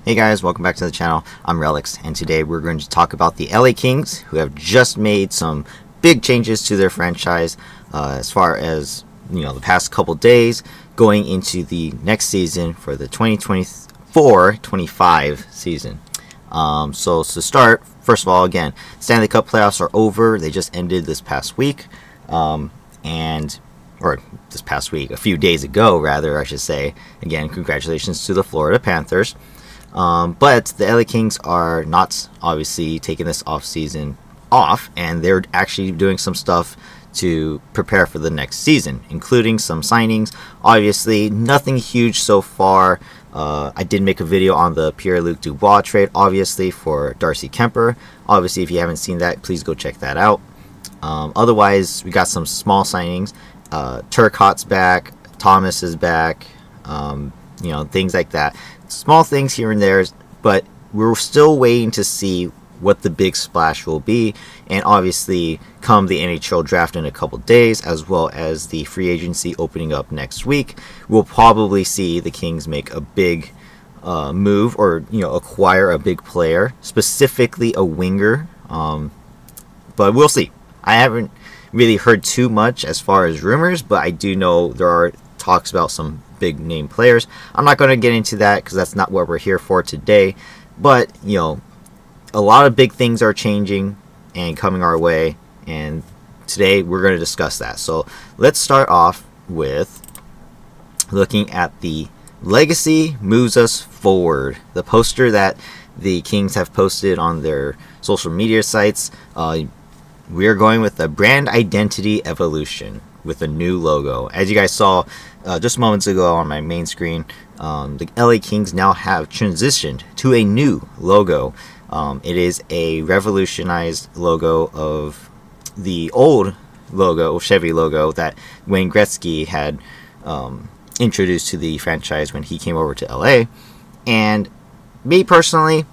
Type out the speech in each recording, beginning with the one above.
Hey guys, welcome back to the channel. I'm Relix, and today we're going to talk about the LA Kings, who have just made some big changes to their franchise as far as the past couple days going into the next season for the 2024-25 season. So to start, first of all, again, Stanley Cup playoffs are over. They just ended this past week, a few days ago, rather, I should say. Again, congratulations to the Florida Panthers. But the LA Kings are not obviously taking this off season off, and they're actually doing some stuff to prepare for the next season, including some signings. Obviously, nothing huge so far. I did make a video on the Pierre-Luc Dubois trade, obviously, for Darcy Kemper. Obviously, if you haven't seen that, please go check that out. Otherwise, we got some small signings. Turcotte's back, Thomas is back, things like that. Small things here and there, but we're still waiting to see what the big splash will be. And obviously, come the NHL draft in a couple days, as well as the free agency opening up next week, we'll probably see the Kings make a big move, or acquire a big player, specifically a winger. But we'll see. I haven't really heard too much as far as rumors, but I do know there are talks about some big name players. I'm not going to get into that because that's not what we're here for today. But a lot of big things are changing and coming our way, and today we're going to discuss that. So let's start off with looking at the Legacy Moves Us Forward, the poster that the Kings have posted on their social media sites. We're going with the brand identity evolution with a new logo. As you guys saw just moments ago on my main screen, the LA Kings now have transitioned to a new logo. It is a revolutionized logo of the old logo, Chevy logo, that Wayne Gretzky had introduced to the franchise when he came over to LA. And me personally,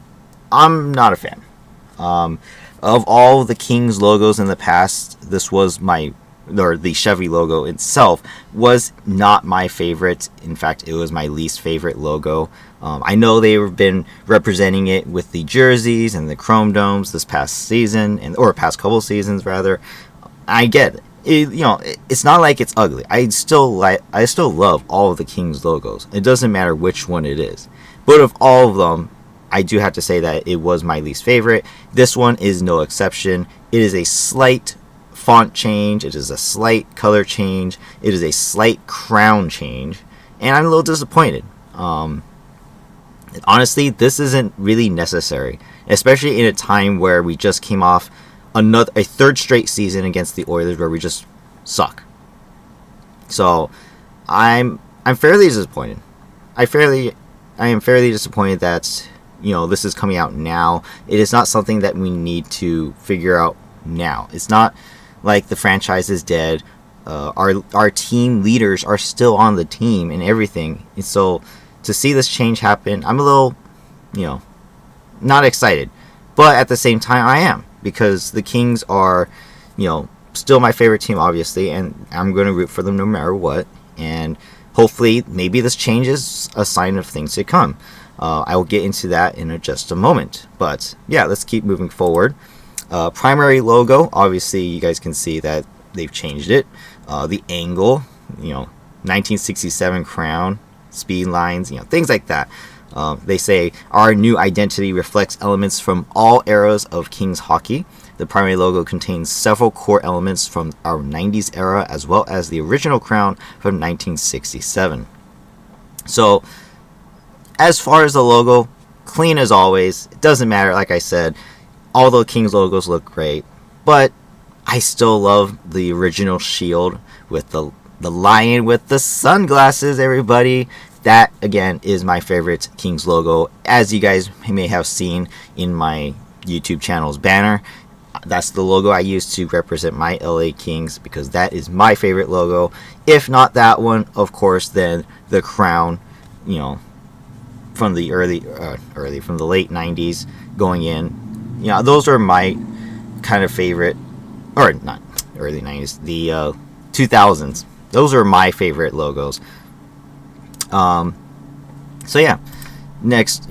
I'm not a fan. Of all the Kings logos in the past, the Chevy logo itself was not my favorite. In fact, it was my least favorite logo. I know they've been representing it with the jerseys and the chrome domes this past season, or past couple seasons rather. I get it. It's not like it's ugly. I still love all of the Kings logos. It doesn't matter which one it is. But of all of them, I do have to say that it was my least favorite. This one is no exception. It is a slight font change. It is a slight color change. It is a slight crown change. And I'm a little disappointed. Honestly, this isn't really necessary, especially in a time where we just came off a third straight season against the Oilers where we just suck. So I'm fairly disappointed. I am fairly disappointed that this is coming out now. It is not something that we need to figure out now. It's not like the franchise is dead. Our team leaders are still on the team and everything. And so to see this change happen, I'm a little, not excited. But at the same time, I am. Because the Kings are, still my favorite team, obviously. And I'm going to root for them no matter what. And hopefully, maybe this change is a sign of things to come. I will get into that in just a moment. But yeah, let's keep moving forward. Primary logo, obviously you guys can see that they've changed it. The angle, 1967 crown, speed lines, things like that. They say our new identity reflects elements from all eras of Kings hockey. The primary logo contains several core elements from our 90s era, as well as the original crown from 1967. So as far as the logo, clean as always. It doesn't matter, like I said. All the Kings logos look great, but I still love the original shield with the lion with the sunglasses, everybody. That, again, is my favorite Kings logo. As you guys may have seen in my YouTube channel's banner, that's the logo I use to represent my LA Kings, because that is my favorite logo. If not that one, of course, then the crown, from the from the late 90s going in. Those are my kind of favorite, or not early 90s, the 2000s. Those are my favorite logos. So yeah, next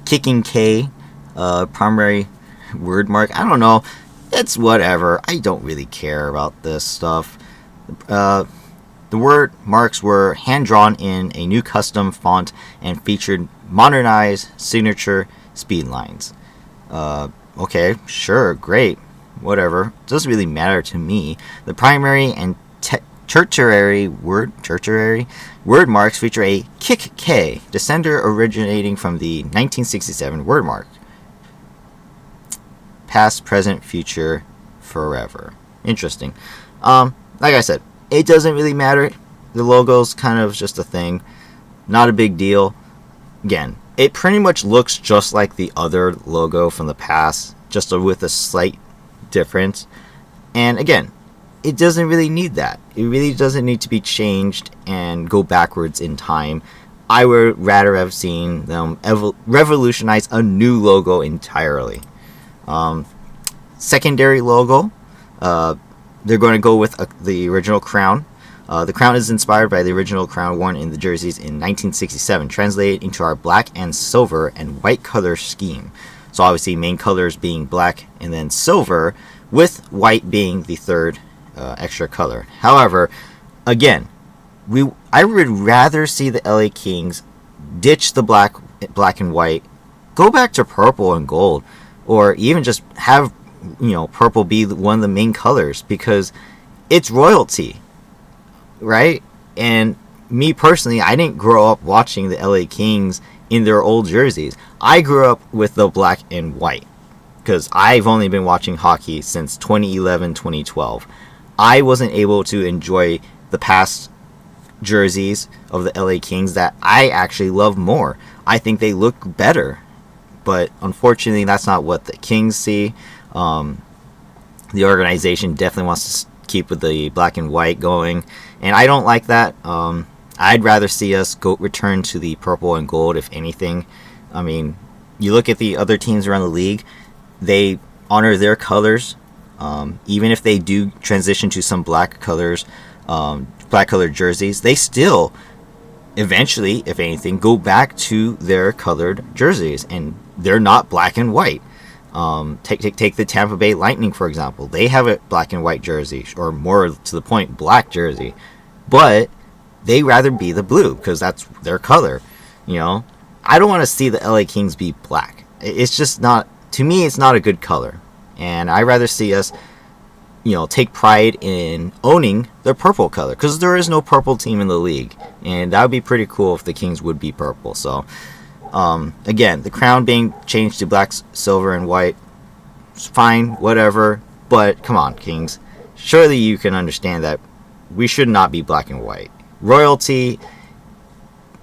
kicking K, primary word mark. I don't know. It's whatever. I don't really care about this stuff. The word marks were hand-drawn in a new custom font and featured modernized signature speed lines. Okay, sure, great, whatever. Doesn't really matter to me. The primary and tertiary word marks feature a kick K, descender originating from the 1967 word mark. Past, present, future, forever. Interesting. Like I said, it doesn't really matter. The logo's kind of just a thing. Not a big deal. Again, it pretty much looks just like the other logo from the past, just with a slight difference. And again, it doesn't really need that. It really doesn't need to be changed and go backwards in time. I would rather have seen them revolutionize a new logo entirely. Secondary logo, they're going to go with the original crown. The crown is inspired by the original crown worn in the jerseys in 1967, translated into our black and silver and white color scheme. So obviously main colors being black and then silver, with white being the third extra color. However, again, I would rather see the LA Kings ditch the black and white, go back to purple and gold, or even just have purple be one of the main colors, because it's royalty, right? And me personally, I didn't grow up watching the LA Kings in their old jerseys. I grew up with the black and white because I've only been watching hockey since 2011, 2012. I wasn't able to enjoy the past jerseys of the LA Kings that I actually love more. I think they look better, but unfortunately that's not what the Kings see. The organization definitely wants to keep with the black and white going, and I don't like that. I'd rather see us return to the purple and gold, if anything. I mean, you look at the other teams around the league, they honor their colors. Even if they do transition to some black colors, black colored jerseys, they still eventually, if anything, go back to their colored jerseys, and they're not black and white. Take the Tampa Bay Lightning, for example. They have a black and white jersey, or more to the point, black jersey, but they rather be the blue because that's their color. I don't want to see the LA Kings be black. It's just not, to me, it's not a good color. And I rather see us, take pride in owning the purple color, because there is no purple team in the league, and that would be pretty cool if the Kings would be purple. So, again, the crown being changed to black, silver, and white, it's fine, whatever. But come on, Kings, surely you can understand that we should not be black and white. Royalty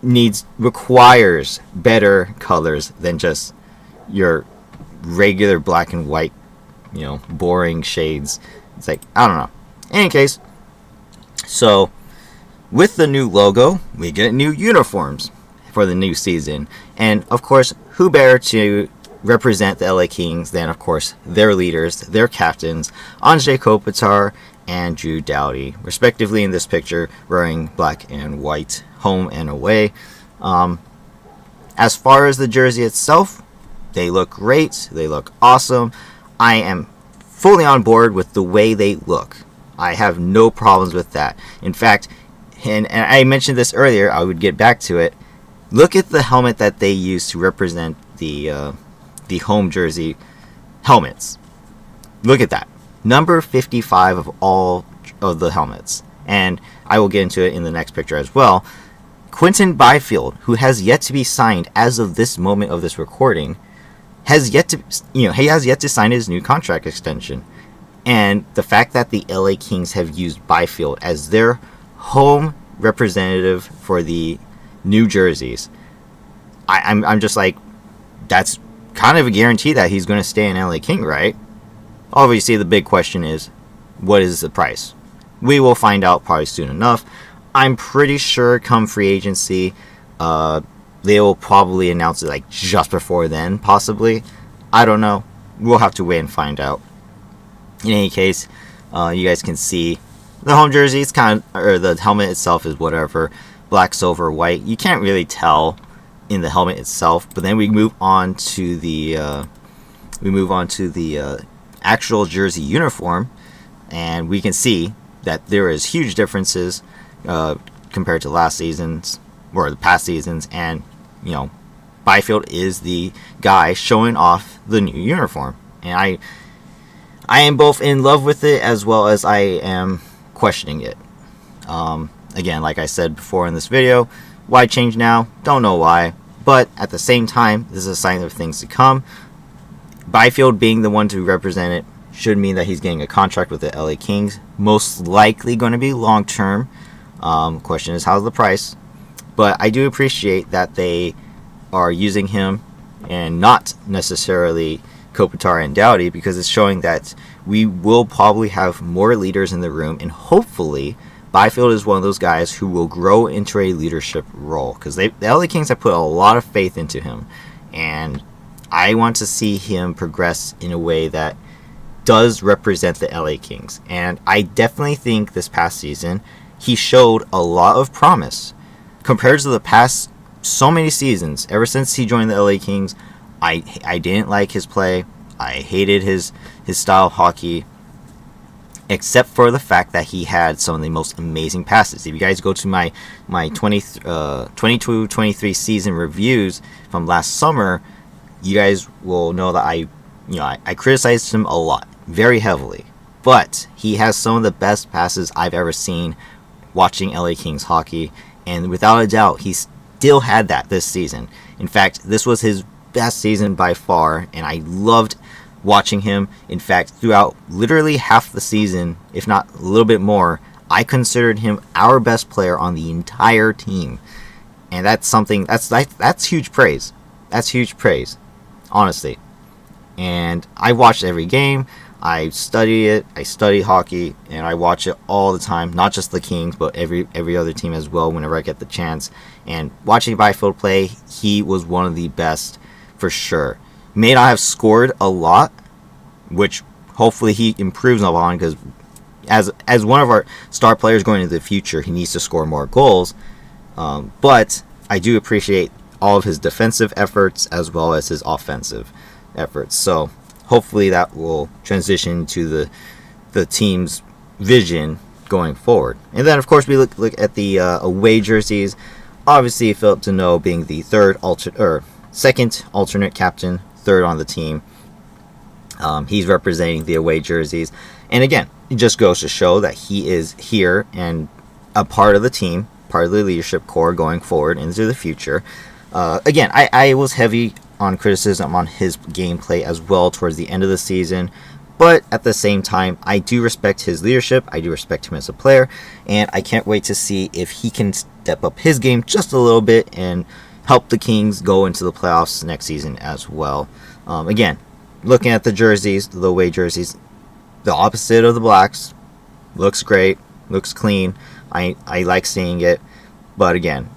requires better colors than just your regular black and white, boring shades. It's like, I don't know. In any case, so with the new logo, we get new uniforms for the new season. And of course, who better to represent the LA Kings than, of course, their leaders, their captains, Anze Kopitar and Drew Doughty, respectively in this picture, wearing black and white, home and away. As far as the jersey itself, they look great. They look awesome. I am fully on board with the way they look. I have no problems with that. In fact, and I mentioned this earlier, I would get back to it. Look at the helmet that they use to represent the home jersey helmets. Look at that. Number 55 of all of the helmets. And I will get into it in the next picture as well. Quinton Byfield, who has yet to be signed as of this moment of this recording, he has yet to sign his new contract extension. And the fact that the LA Kings have used Byfield as their home representative for the new jerseys, I'm just like, that's kind of a guarantee that he's going to stay an LA King, right? Obviously, the big question is, what is the price? We will find out probably soon enough. I'm pretty sure come free agency, they will probably announce it like just before then, possibly. I don't know. We'll have to wait and find out. In any case, you guys can see the home jersey. It's kind of, or the helmet itself is whatever, black, silver, white. You can't really tell in the helmet itself. But then we move on to the actual jersey uniform, and we can see that there is huge differences compared to last season's or the past seasons. And Byfield is the guy showing off the new uniform, and I am both in love with it as well as I am questioning it. Again, like I said before in this video, why change now? Don't know why, but at the same time, this is a sign of things to come. Byfield being the one to represent it should mean that he's getting a contract with the LA Kings, most likely going to be long term. Question is, how's the price? But I do appreciate that they are using him and not necessarily Kopitar and Doughty, because it's showing that we will probably have more leaders in the room, and hopefully Byfield is one of those guys who will grow into a leadership role, because the LA Kings have put a lot of faith into him, and I want to see him progress in a way that does represent the LA Kings. And I definitely think this past season he showed a lot of promise compared to the past so many seasons. Ever since he joined the LA Kings, I didn't like his play. I hated his style of hockey, except for the fact that he had some of the most amazing passes. If you guys go to my 22-23 season reviews from last summer, you guys will know that I criticized him a lot, very heavily. But he has some of the best passes I've ever seen watching LA Kings hockey, and without a doubt, he still had that this season. In fact, this was his best season by far, and I loved watching him. In fact, throughout literally half the season, if not a little bit more, I considered him our best player on the entire team. And that's something that's huge praise. That's huge praise, honestly. And I watched every game. I study it. I study hockey, and I watch it all the time. Not just the Kings, but every other team as well whenever I get the chance. And watching Byfield play, he was one of the best for sure. May not have scored a lot, which hopefully he improves upon, because as one of our star players going into the future, he needs to score more goals. But I do appreciate all of his defensive efforts as well as his offensive efforts. So hopefully that will transition to the team's vision going forward. And then of course we look at the away jerseys. Obviously Philip Deneau being the second alternate captain, third on the team. He's representing the away jerseys, and again, it just goes to show that he is here and a part of the team, part of the leadership core going forward into the future. Again, I was heavy on criticism on his gameplay as well towards the end of the season, but at the same time, I do respect his leadership. I do respect him as a player, and I can't wait to see if he can step up his game just a little bit and help the Kings go into the playoffs next season as well. Again, looking at the jerseys, the away jerseys, the opposite of the Blacks, looks great, looks clean. I like seeing it, but again,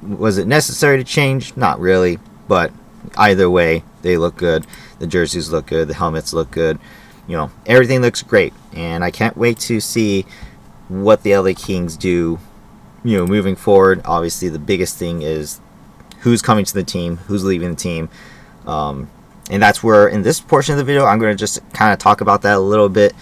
was it necessary to change? Not really, but either way, they look good. The jerseys look good. The helmets look good. Everything looks great, and I can't wait to see what the LA Kings do moving forward. Obviously, the biggest thing is who's coming to the team, who's leaving the team. And that's where, in this portion of the video, I'm going to just kind of talk about that a little bit.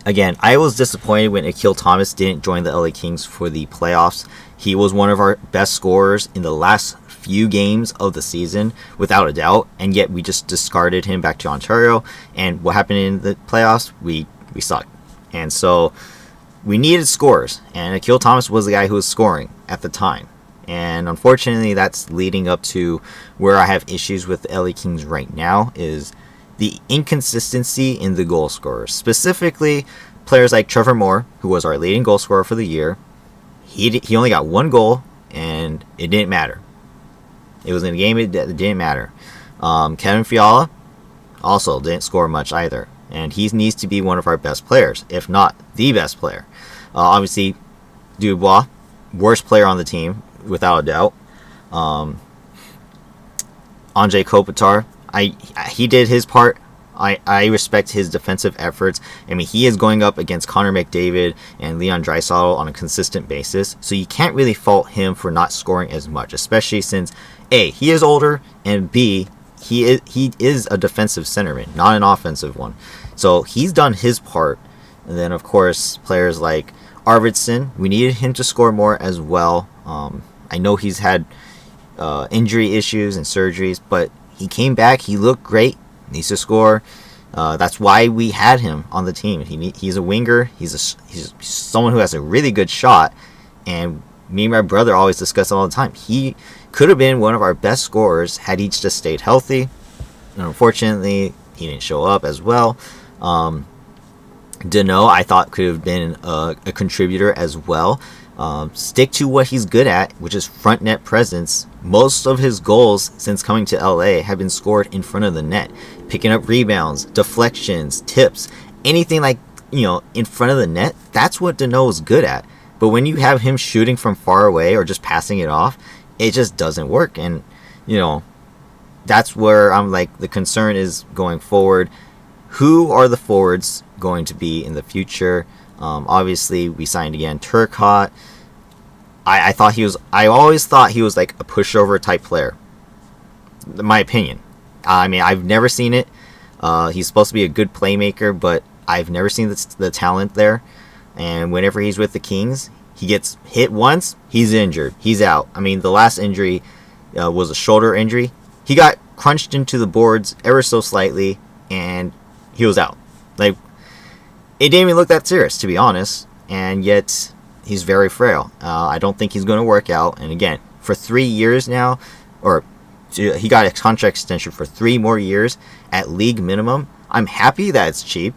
Again, I was disappointed when Akil Thomas didn't join the LA Kings for the playoffs. He was one of our best scorers in the last few games of the season, without a doubt, and yet we just discarded him back to Ontario. And what happened in the playoffs? We sucked. And so we needed scorers, and Akil Thomas was the guy who was scoring at the time. And unfortunately, that's leading up to where I have issues with the LA Kings right now, is the inconsistency in the goal scorers. Specifically, players like Trevor Moore, who was our leading goal scorer for the year. He only got one goal, and it didn't matter. It was in a game, it didn't matter. Kevin Fiala also didn't score much either. And he needs to be one of our best players, if not the best player. Obviously, Dubois, worst player on the team, without a doubt. Andrei Kopitar, he did his part I respect his defensive efforts. I mean, he is going up against Connor McDavid and Leon Draisaitl on a consistent basis, so you can't really fault him for not scoring as much, especially since A, he is older, and B, he is a defensive centerman, not an offensive one. So he's done his part. And then, of course, players like Arvidsson, we needed him to score more as well. I know he's had injury issues and surgeries, but he came back. He looked great. Needs to score. That's why we had him on the team. He's a winger. He's someone who has a really good shot. And me and my brother always discuss it all the time. He could have been one of our best scorers had he just stayed healthy. And unfortunately, he didn't show up as well. Danault, I thought, could have been a contributor as well. Stick to what he's good at, which is front net presence. Most of his goals since coming to LA have been scored in front of the net, picking up rebounds, deflections, tips, anything like, in front of the net. That's what Danault is good at. But when you have him shooting from far away or just passing it off, it just doesn't work. And that's where I'm like, the concern is going forward. Who are the forwards going to be in the future? Obviously, we signed again Turcotte. I always thought he was like a pushover type player. In my opinion. I mean, I've never seen it. He's supposed to be a good playmaker, but I've never seen the talent there. And whenever he's with the Kings, he gets hit once, he's injured. He's out. I mean, the last injury was a shoulder injury. He got crunched into the boards ever so slightly, and he was out. Like, it didn't even look that serious, to be honest. And yet, he's very frail. I don't think he's going to work out. And again, for 3 years now, he got a contract extension for 3 more years at league minimum. I'm happy that it's cheap.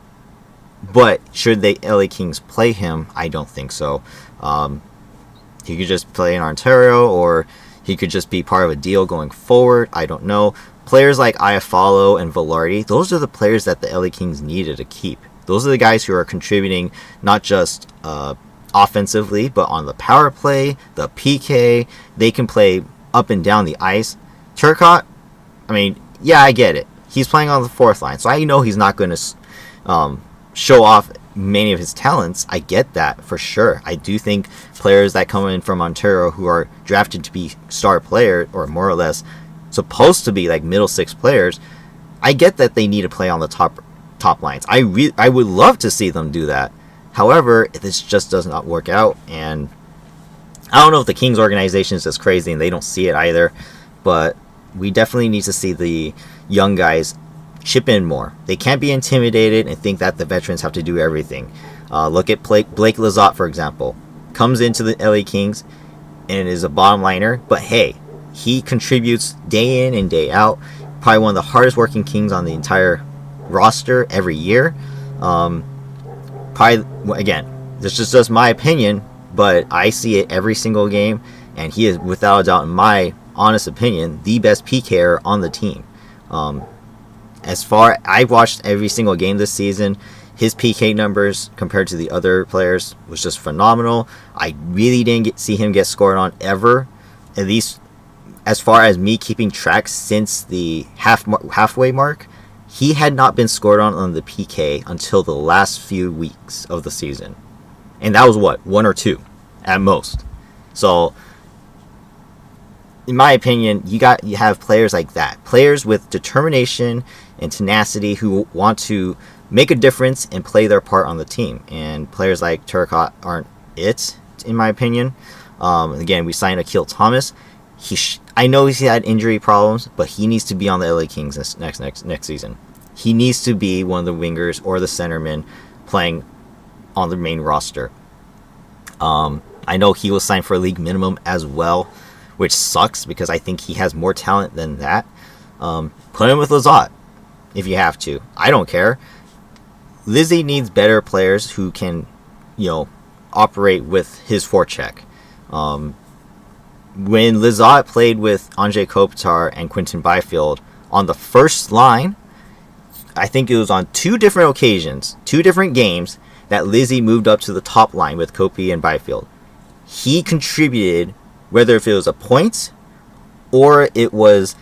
But should the LA Kings play him? I don't think so. He could just play in Ontario, or he could just be part of a deal going forward. I don't know. Players like Iafallo and Velarde, those are the players that the LA Kings needed to keep. Those are the guys who are contributing not just offensively, but on the power play, the PK. They can play up and down the ice. Turcotte, I mean, yeah, I get it. He's playing on the fourth line, so I know he's not going to show off many of his talents. I get that for sure. I do think players that come in from Ontario who are drafted to be star players, or more or less supposed to be like middle six players, I get that they need to play on the top lines. I would love to see them do that. However, this just does not work out, and I don't know if the Kings organization is just crazy and they don't see it either, but we definitely need to see the young guys chip in more. They can't be intimidated and think that the veterans have to do everything. Look at Blake Lizotte, for example. Comes into the LA Kings and is a bottom liner, but hey, he contributes day in and day out. Probably one of the hardest working Kings on the entire roster every year. Probably, again, this is just my opinion, but I see it every single game, and he is, without a doubt, in my honest opinion, the best PKer on the team. I've watched every single game this season. His PK numbers compared to the other players was just phenomenal. I really didn't see him get scored on ever, at least as far as me keeping track since the halfway mark. He had not been scored on the PK until the last few weeks of the season. And that was what? 1 or 2 at most. So, in my opinion, you have players like that. Players with determination and tenacity who want to make a difference and play their part on the team. And players like Turcotte aren't it, in my opinion. Again, we signed Akil Thomas. I know he's had injury problems, but he needs to be on the LA Kings next season. He needs to be one of the wingers or the centermen playing on the main roster. I know he was signed for a league minimum as well, which sucks because I think he has more talent than that. Put him with Lizotte if you have to. I don't care. Lizzie needs better players who can, operate with his forecheck. When Lizotte played with Anze Kopitar and Quinton Byfield on the first line, I think it was on 2 different occasions, 2 different games, that Lizzie moved up to the top line with Kopi and Byfield. He contributed, whether if it was a point or it was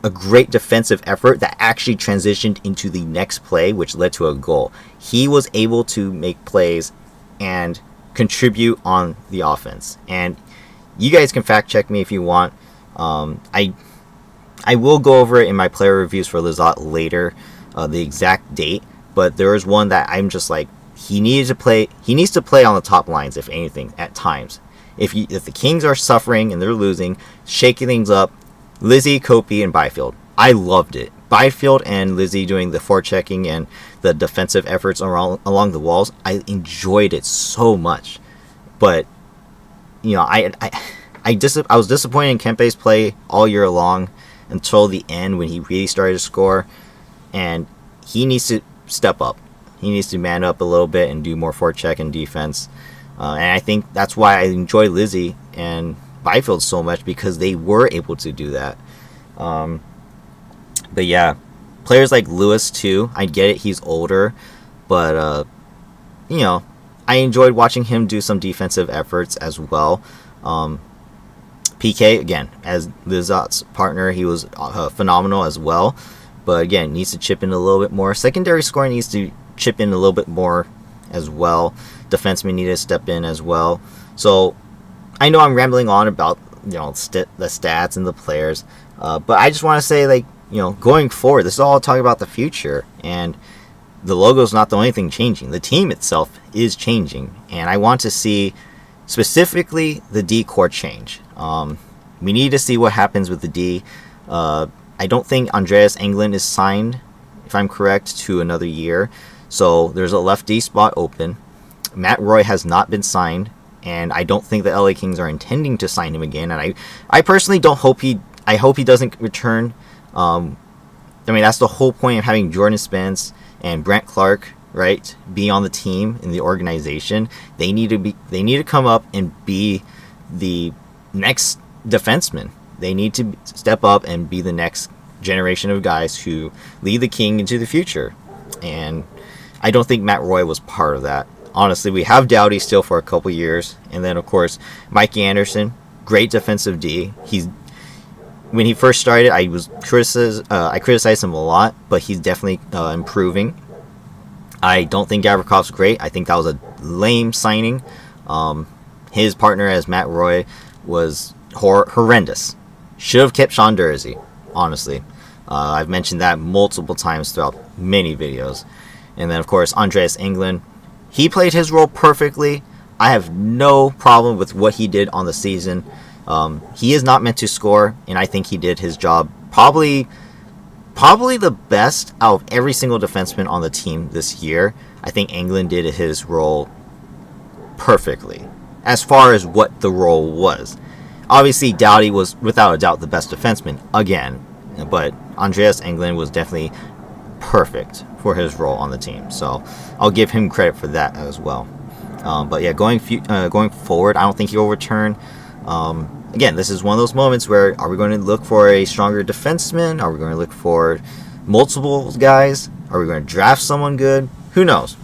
a great defensive effort that actually transitioned into the next play, which led to a goal. He was able to make plays and contribute on the offense. And you guys can fact check me if you want. I will go over it in my player reviews for Lizotte later, the exact date. But there is one that I'm just like, he needs to play on the top lines, if anything, at times. If the Kings are suffering and they're losing, shaking things up, Lizzie, Kopi, and Byfield. I loved it. Byfield and Lizzie doing the forechecking and the defensive efforts along the walls. I enjoyed it so much. But, you know, I was disappointed in Kempe's play all year long until the end when he really started to score. And he needs to step up. He needs to man up a little bit and do more forecheck and defense. And I think that's why I enjoy Lizzie and Byfield so much, because they were able to do that. But yeah, players like Lewis too. I get it, he's older, but you know, I enjoyed watching him do some defensive efforts as well. PK, again, as Lizotte's partner, he was phenomenal as well. But again, needs to chip in a little bit more. Secondary scoring needs to chip in a little bit more as well. Defensemen need to step in as well. So I know I'm rambling on about, you know, the stats and the players, but I just want to say, like, you know, going forward, this is all talking about the future, and the logo is not the only thing changing. The team itself is changing, and I want to see specifically the D core change. We need to see what happens with the D. I don't think Andreas Englund is signed, if I'm correct, to another year. So there's a left D spot open. Matt Roy has not been signed, and I don't think the LA Kings are intending to sign him again. And I personally don't hope I hope he doesn't return. I mean, that's the whole point of having Jordan Spence and Brent Clark, right, be on the team in the organization. They need to come up and be the next defenseman. They need to step up and be the next generation of guys who lead the King into the future. And I don't think Matt Roy was part of that. Honestly, we have Doughty still for a couple years. And then, of course, Mikey Anderson, great defensive D. When he first started, I criticized him a lot, but he's definitely improving. I don't think Gavrikov's great. I think that was a lame signing. His partner as Matt Roy was horrendous. Should have kept Sean Dursey, honestly. I've mentioned that multiple times throughout many videos. And then, of course, Andreas Englund. He played his role perfectly. I have no problem with what he did on the season. He is not meant to score, and I think he did his job probably the best out of every single defenseman on the team this year. I think Englund did his role perfectly, as far as what the role was. Obviously, Doughty was, without a doubt, the best defenseman again, but Andreas Englund was definitely perfect for his role on the team. So I'll give him credit for that as well. But yeah, going forward, I don't think he'll return. Again, this is one of those moments where, are we going to look for a stronger defenseman? Are we going to look for multiple guys? Are we going to draft someone good? Who knows?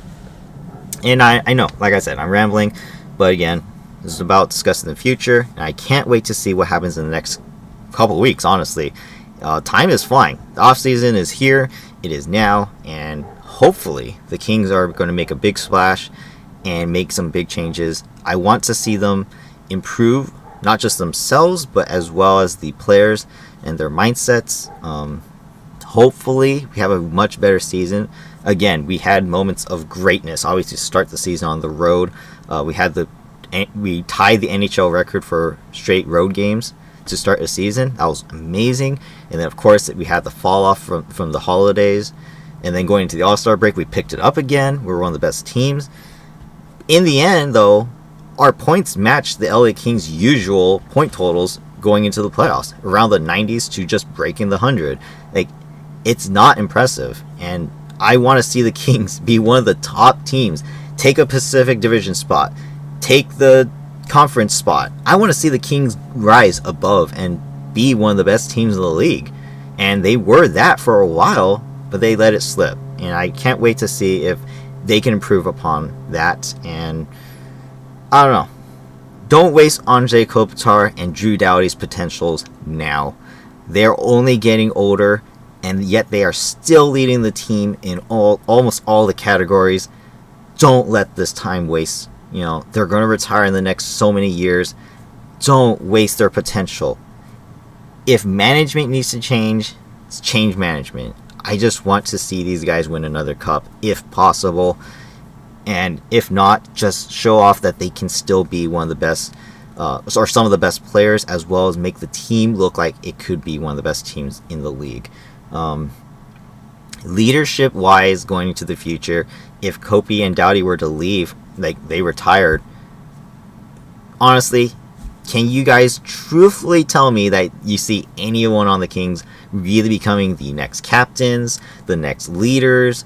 And I know, like I said, I'm rambling, but again, this is about discussing the future, and I can't wait to see what happens in the next couple weeks, honestly. Time is flying. The offseason is here. It is now, and hopefully the Kings are going to make a big splash and make some big changes. I want to see them improve, not just themselves, but as well as the players and their mindsets. Hopefully we have a much better season. Again, we had moments of greatness, obviously, to start the season on the road. We tied the NHL record for straight road games to start a season. That was amazing. And then, of course, we had the fall off from the holidays. And then going into the All-Star break, we picked it up again. We were one of the best teams. In the end, though, our points matched the LA Kings' usual point totals going into the playoffs, around the 90s to just breaking the 100. Like, it's not impressive. And I want to see the Kings be one of the top teams, take a Pacific Division spot, take the conference spot. I want to see the Kings rise above and be one of the best teams in the league. And they were that for a while, but they let it slip. And I can't wait to see if they can improve upon that. And I don't know. Don't waste Anze Kopitar and Drew Doughty's potentials now. They're only getting older, and yet they are still leading the team in almost all the categories. Don't let this time waste. They're going to retire in the next so many years. Don't waste their potential. If management needs to change, change management. I just want to see these guys win another cup if possible. And if not, just show off that they can still be one of the best, or some of the best players, as well as make the team look like it could be one of the best teams in the league. Leadership wise, going into the future, if Kopi and Doughty were to leave, like they retired, honestly, can you guys truthfully tell me that you see anyone on the Kings really becoming the next captains, the next leaders,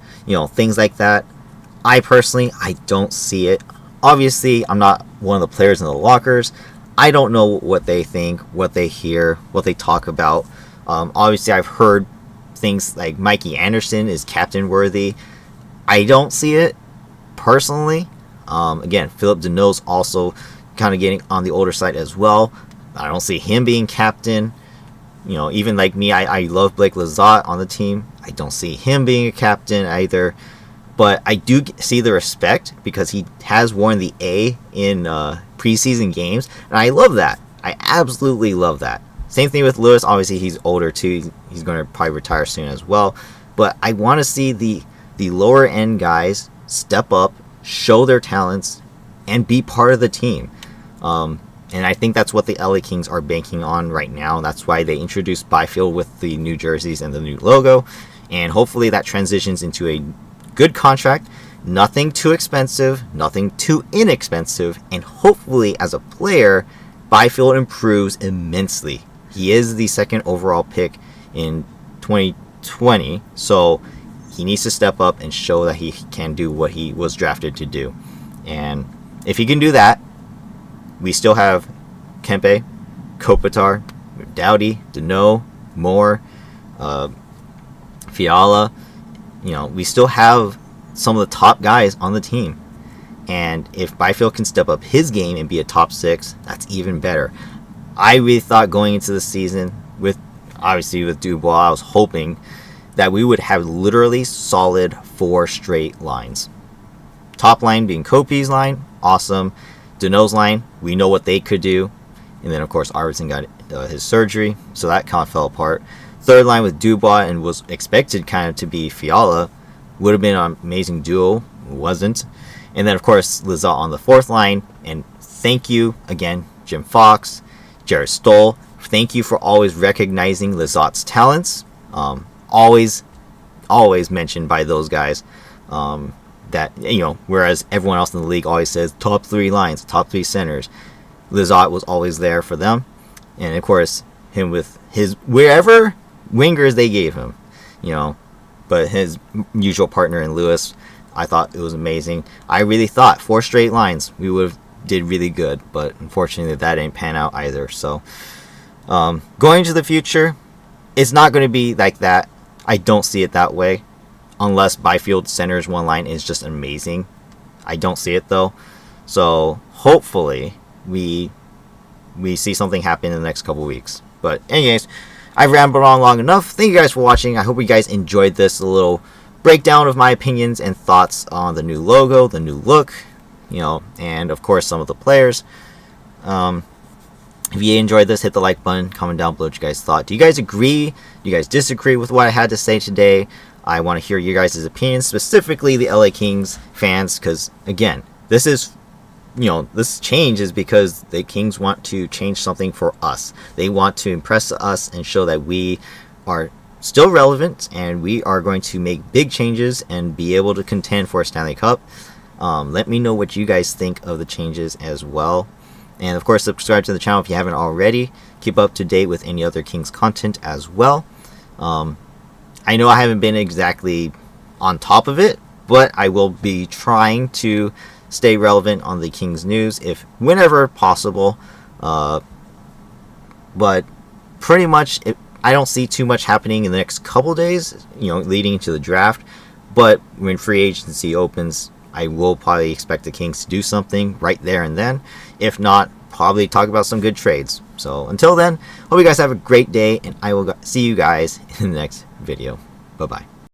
things like that? I don't see it. Obviously, I'm not one of the players in the lockers. I don't know what they think, what they hear, what they talk about. Obviously, I've heard things like Mikey Anderson is captain worthy. I don't see it personally. Again, Philip Deneau's also kind of getting on the older side as well. I don't see him being captain. Even like me, I love Blake Lizotte on the team. I don't see him being a captain either. But I do see the respect because he has worn the A in preseason games. And I love that. I absolutely love that. Same thing with Lewis. Obviously, he's older too. He's going to probably retire soon as well. But I want to see the lower end guys step up, show their talents, and be part of the team. And I think that's what the LA Kings are banking on right now. That's why they introduced Byfield with the new jerseys and the new logo. And hopefully that transitions into a good contract. Nothing too expensive, nothing too inexpensive. And hopefully as a player, Byfield improves immensely. He is the second overall pick in 2020. So he needs to step up and show that he can do what he was drafted to do. And if he can do that, we still have Kempe, Kopitar, Doughty, Deneau, Moore, Fiala. We still have some of the top guys on the team. And if Byfield can step up his game and be a top 6, that's even better. I really thought going into the season, with Dubois, I was hoping that we would have literally solid 4 straight lines. Top line being Kopi's line, awesome. Deneau's line, we know what they could do. And then, of course, Arvidsson got his surgery, so that kind of fell apart. Third line with Dubois and was expected kind of to be Fiala. Would have been an amazing duo. Wasn't. And then, of course, Lizotte on the fourth line. And thank you, again, Jim Fox, Jared Stoll. Thank you for always recognizing Lizotte's talents. Always mentioned by those guys. That, whereas everyone else in the league always says top 3 lines, top 3 centers. Lizotte was always there for them. And, of course, him with his wherever wingers they gave him, but his usual partner in Lewis, I thought it was amazing. I really thought 4 straight lines we would have did really good, but unfortunately that didn't pan out either. So going into the future, it's not going to be like that. I don't see it that way, unless Byfield centers one line is just amazing. I don't see it though. So hopefully we see something happen in the next couple weeks. But anyways, I've rambled on long enough. Thank you guys for watching. I hope you guys enjoyed this little breakdown of my opinions and thoughts on the new logo, the new look, and of course some of the players. If you enjoyed this, hit the like button, comment down below what you guys thought. Do you guys agree? Do you guys disagree with what I had to say today? I want to hear your guys' opinions, specifically the LA Kings fans, because again, this is this change is because the Kings want to change something for us. They want to impress us and show that we are still relevant and we are going to make big changes and be able to contend for a Stanley Cup. Let me know what you guys think of the changes as well. And of course, subscribe to the channel if you haven't already. Keep up to date with any other Kings content as well. I know I haven't been exactly on top of it, but I will be trying to stay relevant on the Kings news whenever possible. But pretty much, I don't see too much happening in the next couple days, leading into the draft. But when free agency opens, I will probably expect the Kings to do something right there and then. If not, probably talk about some good trades. So until then, hope you guys have a great day, and I will see you guys in the next video. Bye bye.